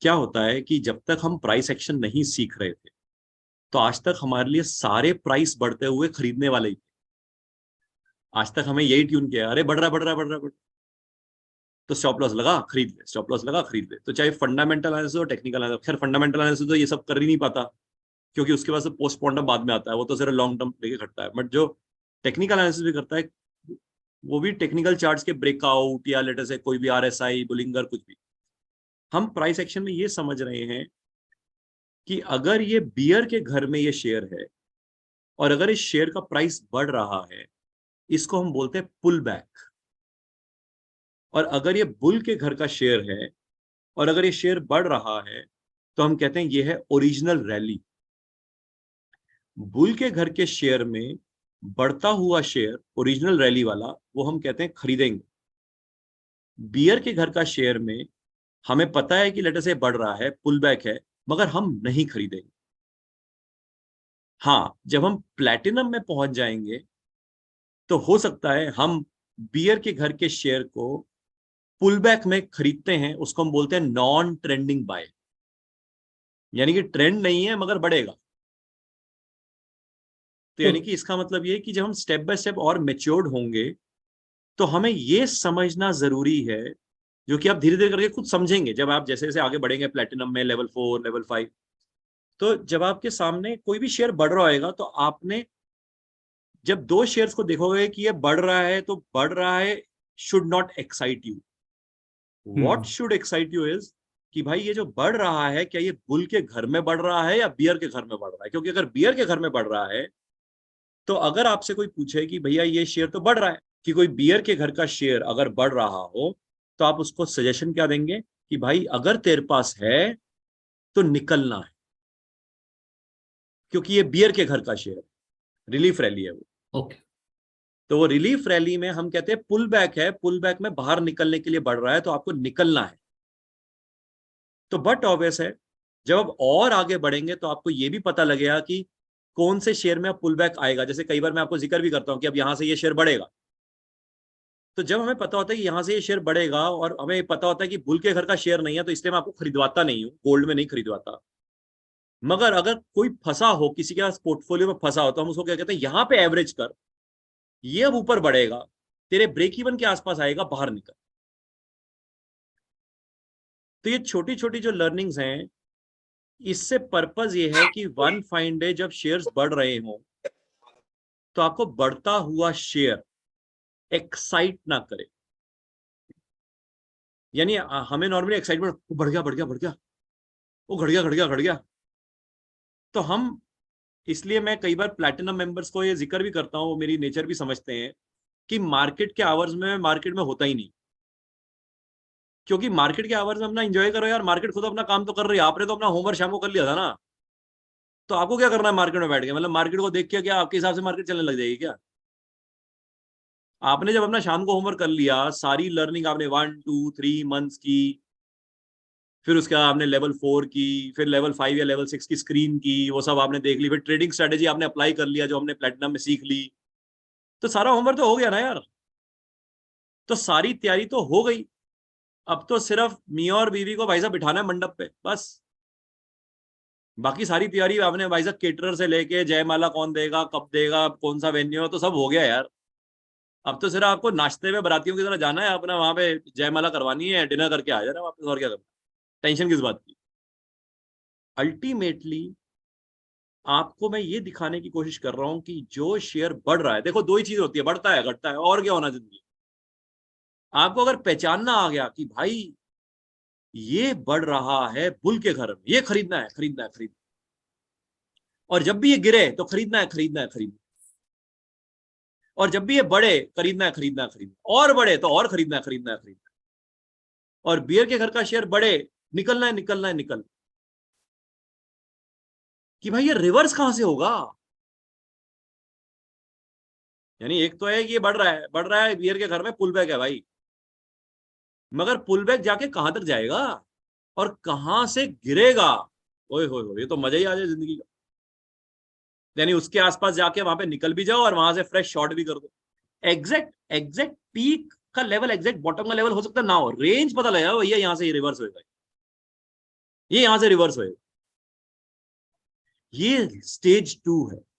क्या होता है कि जब तक हम प्राइस एक्शन नहीं सीख रहे थे तो आज तक हमारे लिए सारे प्राइस बढ़ते हुए खरीदने वाले ही थे। आज तक हमें यही ट्यून किया, अरे बढ़ रहा है बढ़ रहा है बढ़ रहा है बढ़ रहा है। तो स्टॉप लॉस लगा खरीद ले, स्टॉप लॉस लगा खरीद ले। तो चाहे फंडामेंटल एनालिसिस और टेक्निकल एनालिसिस, खैर फंडामेंटल एनालिसिस तो ये सब कर ही नहीं पाता क्योंकि उसके पास पोस्टमॉर्टम बाद में आता है, वो तो सिर्फ लॉन्ग टर्म लेके खटता है। बट जो टेक्निकल एनालिसिस भी करता है वो भी टेक्निकल चार्ट्स के ब्रेकआउट या लेटर से कोई भी आरएसआई बुलिंगर कुछ भी। हम प्राइस एक्शन में ये समझ रहे हैं कि अगर ये बियर के घर में ये शेयर है और अगर इस शेयर का प्राइस बढ़ रहा है, इसको हम बोलते हैं पुल बैक। और अगर ये बुल के घर का शेयर है और अगर ये शेयर बढ़ रहा है तो हम कहते हैं ये है ओरिजिनल रैली। बुल के घर के शेयर में बढ़ता हुआ शेयर ओरिजिनल रैली वाला, वो हम कहते हैं खरीदेंगे। बियर के घर का शेयर में हमें पता है कि लेटर से बढ़ रहा है, पुल बैक है, मगर हम नहीं खरीदेंगे। हाँ, जब हम प्लैटिनम में पहुंच जाएंगे तो हो सकता है हम बियर के घर के शेयर को पुल बैक में खरीदते हैं, उसको हम बोलते हैं नॉन ट्रेंडिंग बाय। यानी कि ट्रेंड नहीं है मगर बढ़ेगा। तो यानी कि इसका मतलब ये है कि जब हम स्टेप बाय स्टेप और मेच्योर्ड होंगे तो हमें ये समझना जरूरी है, जो कि आप धीरे धीरे करके खुद समझेंगे जब आप जैसे जैसे आगे बढ़ेंगे प्लेटिनम में, लेवल 4 लेवल 5। तो जब आपके सामने कोई भी शेयर बढ़ रहा होगा तो आपने जब दो शेयर्स को देखोगे कि ये बढ़ रहा है तो बढ़ रहा है, should not excite you. What hmm. Should excite you is कि भाई ये जो बढ़ रहा है क्या ये बुल के घर में बढ़ रहा है या बियर के घर में बढ़ रहा है। क्योंकि अगर बियर के घर में बढ़ रहा है तो अगर आपसे कोई पूछे कि भैया ये शेयर तो बढ़ रहा है, कि कोई बियर के घर का शेयर अगर बढ़ रहा हो, तो आप उसको सजेशन क्या देंगे कि भाई अगर तेरे पास है तो निकलना है, क्योंकि ये बियर के घर का शेयर है, रिलीफ रैली है वो। ओके। तो वो रिलीफ रैली में हम कहते हैं पुल बैक है, पुल बैक में बाहर निकलने के लिए बढ़ रहा है तो आपको निकलना है। तो बट ऑब्वियस है, जब आप और आगे बढ़ेंगे तो आपको ये भी पता लगेगा कि कौन से शेयर में अब पुल बैक आएगा। जैसे कई बार मैं आपको जिक्र भी करता हूं कि अब यहां से ये शेयर बढ़ेगा, तो जब हमें पता होता है कि यहां से ये शेयर बढ़ेगा और हमें पता होता है कि बुल के घर का शेयर नहीं है, तो इसलिए मैं आपको खरीदवाता नहीं हूँ, गोल्ड में नहीं खरीदवाता। मगर अगर कोई फंसा हो, किसी के पास पोर्टफोलियो में फंसा हो, तो हम उसको क्या कहते हैं, यहां पे एवरेज कर, ये अब ऊपर बढ़ेगा, तेरे ब्रेक इवन के आसपास आएगा, बाहर निकल। तो ये छोटी छोटी जो लर्निंग्स हैं, इससे पर्पज ये है कि वन फाइन डे जब शेयर्स बढ़ रहे हो तो आपको बढ़ता हुआ शेयर एक्साइट ना करे। यानी हमें नॉर्मली एक्साइटमेंट, बढ़ गया बढ़ गया बढ़ गया, वो घट गया घट गया घट गया। तो हम, इसलिए मैं कई बार प्लैटिनम मेंबर्स को ये जिक्र भी करता हूँ, वो मेरी नेचर भी समझते हैं कि मार्केट के आवर्स में मार्केट में होता ही नहीं। क्योंकि मार्केट के आवर्स में अपना एंजॉय करो यार, मार्केट खुद अपना काम तो कर रही है, आपने तो अपना होमवर्क शाम को कर लिया था ना। तो आपको क्या करना है मार्केट में बैठ के, मतलब मार्केट को देख के क्या आपके हिसाब से मार्केट चलने लग जाएगी क्या। आपने जब अपना शाम को होमवर्क कर लिया, सारी लर्निंग आपने 1 2 3 मंथ्स की, फिर उसके बाद आपने लेवल 4 की, फिर लेवल 5 या लेवल 6 की स्क्रीन की, वो सब आपने देख ली, फिर ट्रेडिंग स्ट्रेटेजी आपने अप्लाई कर लिया जो हमने प्लेटिनम में सीख ली, तो सारा होमवर्क तो हो गया ना यार। तो सारी तैयारी तो हो गई। अब तो सिर्फ मियाँ और बीवी को भाई साहब बिठाना है मंडप पे, बस। बाकी सारी तैयारी आपने भाई साहब, केटरर से लेके जयमाला कौन देगा, कब देगा, कौन सा वेन्यू है, तो सब हो गया यार। अब तो सिर्फ आपको नाश्ते में बारातियों की तरह जाना है, अपना वहां पे जयमाला करवानी है, डिनर करके आ जाना वापस, और क्या करना। टेंशन किस बात की। अल्टीमेटली आपको मैं ये दिखाने की कोशिश कर रहा हूं कि जो शेयर बढ़ रहा है, देखो दो ही चीज होती है, बढ़ता है घटता है, और क्या होना जिंदगी। आपको अगर पहचानना आ गया कि भाई ये बढ़ रहा है बुल के घर में, ये खरीदना है खरीदना है खरीदना है, और जब भी ये गिरे तो खरीदना है खरीदना है खरीदना है, और जब भी ये बढ़े खरीदना है खरीदना है खरीदना है, और बढ़े तो और खरीदना है खरीदना है खरीदना है, और बियर के घर का शेयर बढ़े, निकलना है निकलना है निकल। कि भाई ये रिवर्स कहां से होगा। यानी एक तो है कि ये बढ़ रहा है, बियर के घर में पुल बैक है भाई, मगर पुल बैक जाके कहां तक जाएगा और कहां से गिरेगा। ओए होए, ये तो मजा ही आ जाए जिंदगी का। यानी उसके आसपास जाके वहां पे निकल भी जाओ और वहां से फ्रेश शॉट भी कर दो। एग्जैक्ट एग्जैक्ट पीक का लेवल, एग्जैक्ट बॉटम का लेवल हो सकता है ना हो, रेंज पता लगा भैया यहाँ से ये रिवर्स होगा। ये यहां से रिवर्स होएगा। ये स्टेज 2 है।